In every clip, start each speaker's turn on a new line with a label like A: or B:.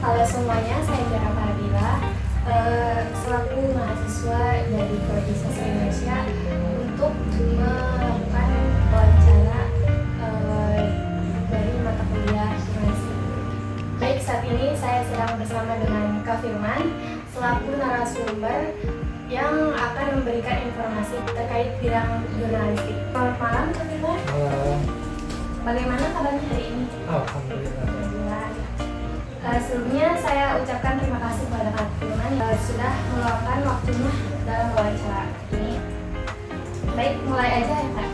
A: Halo semuanya, saya Jara Fardila, selaku mahasiswa dari Prodi Sastra Indonesia untuk melakukan wawancara dari mata kuliah jurnalistik. Baik, saat ini saya sedang bersama dengan Kak Firman selaku narasumber yang akan memberikan informasi terkait bidang jurnalistik. Selamat malam Kak Firman.
B: Halo.
A: Bagaimana kabarnya hari ini?
B: Alhamdulillah.
A: Sebelumnya saya ucapkan terima kasih kepada Kak Firman sudah meluangkan waktunya dalam wawancara ini. Baik, mulai aja ya Kak.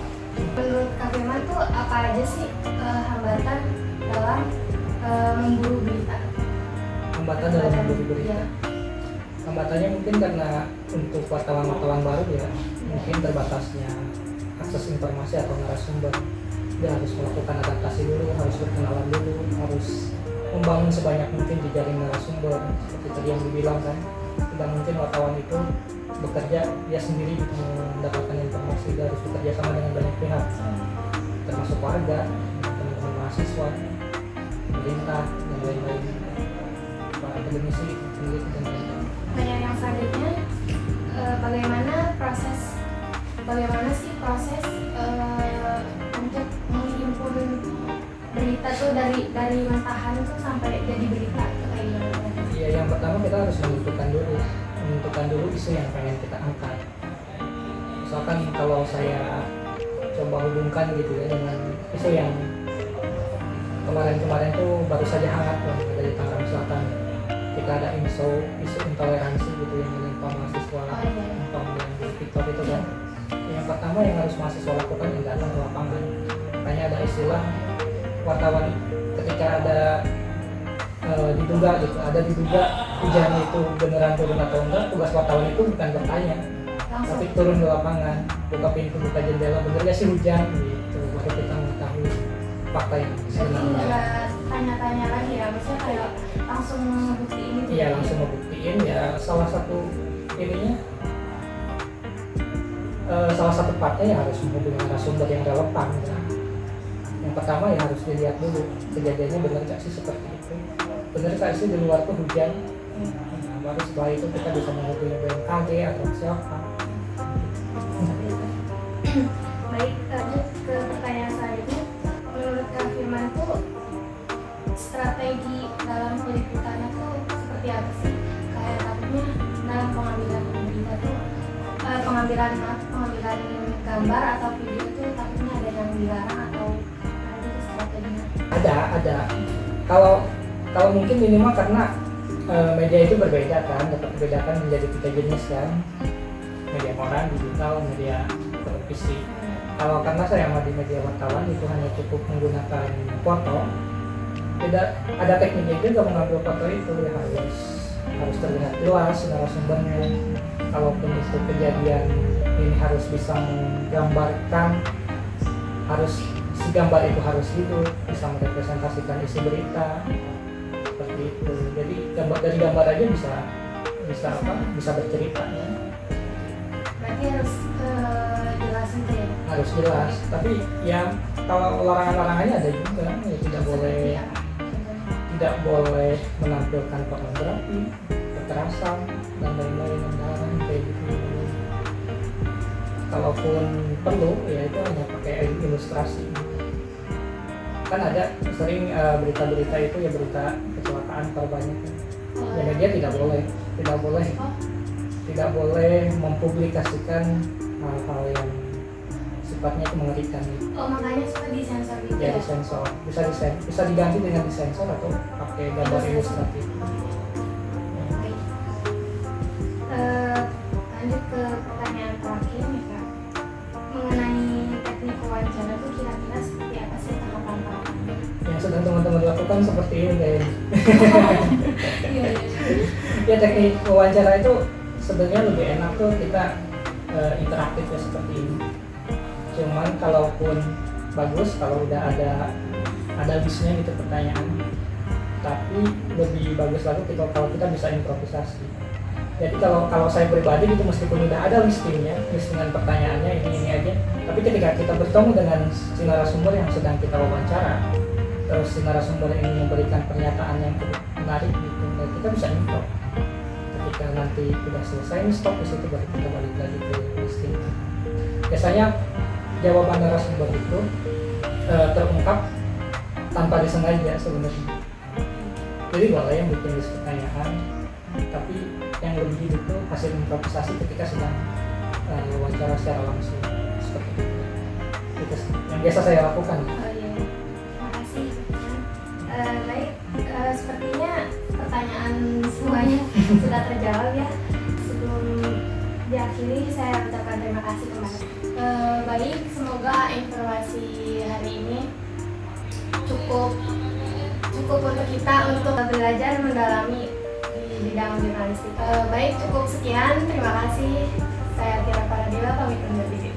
A: Menurut Kak Firman tuh apa aja sih hambatan dalam memburu berita?
B: Hambatan dalam memburu berita.
A: Ya.
B: Hambatannya mungkin karena untuk wartawan-wartawan baru ya, mungkin terbatasnya akses informasi atau narasumber. Dia harus melakukan adaptasi dulu, harus berkenalan dulu, harus membangun sebanyak mungkin jejaring narasumber. Seperti tadi yang dibilang kan, tidak mungkin wartawan itu bekerja dia sendiri mendapatkan informasi. Dia harus bekerja sama dengan banyak pihak, termasuk warga, teman-teman mahasiswa, pemerintah, dan lain-lain, para akademisi, peneliti, dan lain-lain.
A: Pertanyaan yang selanjutnya, bagaimana sih proses untuk menghimpun berita tuh dari mentahan tuh sampai jadi berita kayak gimana?
B: Iya, yang pertama kita harus menentukan dulu isu yang pengen kita angkat. Misalkan kalau saya coba hubungkan gitu ya dengan isu yang kemarin tuh baru saja hangat tuh ada di Tangerang Selatan. Kita ada isu intoleransi gitu yang menimpa mahasiswa, yang di TikTok itu kan. Yang pertama yang harus mahasiswa lakukan yang datang ke lapangan. Makanya ada istilah wartawan ketika ada diduga hujan itu beneran turun atau enggak, tugas wartawan itu bukan bertanya, tapi turun ke lapangan, buka pintu, buka jendela, bener gak sih hujan gitu, baru kita mengetahui fakta yang sebenarnya.
A: Nggak tanya-tanya lagi ya, maksudnya kayak langsung ngebuktiin gitu.
B: Iya, langsung ngebuktiin ya. Salah satu partnya ya harus menghubungi narasumber yang relevan ya. Yang pertama ya harus dilihat dulu kejadiannya benar gak sih seperti itu, benar gak sih di luar tuh hujan. Nah, baru setelah itu kita bisa menghubungi BMKG atau siapa.
A: Baik, lanjut ke pertanyaan selanjutnya. Menurut Kak Firman tuh strategi dalam peliputannya tuh seperti apa sih? Kayak takutnya dalam pengambilan berita tuh pengambilan gambar atau video tuh takutnya ada yang dilarang atau ada itu strateginya?
B: Ada. Kalau mungkin minimal karena media itu berbeda kan, dapat dibedakan menjadi 3 jenis kan, media koran, digital, media televisi. Kalau karena saya di media wartawan itu hanya cukup menggunakan foto, tidak ada tekniknya juga mengambil foto itu ya, harus terlihat jelas narasumbernya. Kalaupun itu kejadian ini harus bisa menggambarkan, si gambar itu harus hidup, bisa merepresentasikan isi berita seperti itu. Jadi dari gambar aja bisa bercerita ya.
A: Berarti harus jelas itu ya?
B: Harus jelas, tapi ya kalau larangan-larangannya ada juga ya, tidak boleh menampilkan pornografi, kekerasan, dan lain-lain kayak gitu. Kalaupun perlu ya itu hanya pakai ilustrasi. Kan ada sering berita-berita itu ya berita kecelakaan korbannya. Ya media tidak boleh mempublikasikan hal-hal yang sifatnya itu mengerikan.
A: Oh, makanya suka disensor gitu
B: Ya disensor, bisa diganti dengan disensor atau pakai gambar ilustratif.
A: Lanjut ke pertanyaan terakhir nih Kak, mengenai teknik wawancara tuh kira-kira seperti apa sih tahapan-tahapannya?
B: Yang sedang teman-teman lakukan seperti ini guys.
A: Iya.
B: Ya teknik wawancara itu sebenarnya lebih enak tuh kita interaktif ya seperti ini. Cuman kalaupun bagus kalau udah ada bisnya gitu pertanyaan, tapi lebih bagus lagi kalau kita bisa improvisasi. Jadi kalau saya pribadi gitu, meskipun udah ada listingan pertanyaannya ini aja, tapi ketika kita bertemu dengan si narasumber yang sedang kita wawancara, terus si narasumber ini memberikan pernyataan yang cukup menarik gitu, kita bisa improve. Ketika nanti sudah selesai ini stop di situ, baru kita balik lagi ke listing. Biasanya jawaban narasumber itu terungkap tanpa disengaja sebenarnya. Jadi boleh yang bikin list pertanyaan, tapi yang lebih itu hasil improvisasi ketika sedang wawancara secara langsung seperti itu. Itu sih yang biasa saya lakukan.
A: Oh iya, makasih. Baik, sepertinya pertanyaan semuanya sudah terjawab ya. Sebelum diakhiri, saya ucapkan terima kasih kembali. Baik, semoga informasi hari ini cukup untuk kita untuk belajar mendalami di bidang jurnalistik. Baik, cukup sekian. Terima kasih. Saya Tira Paradila, pamit undur diri.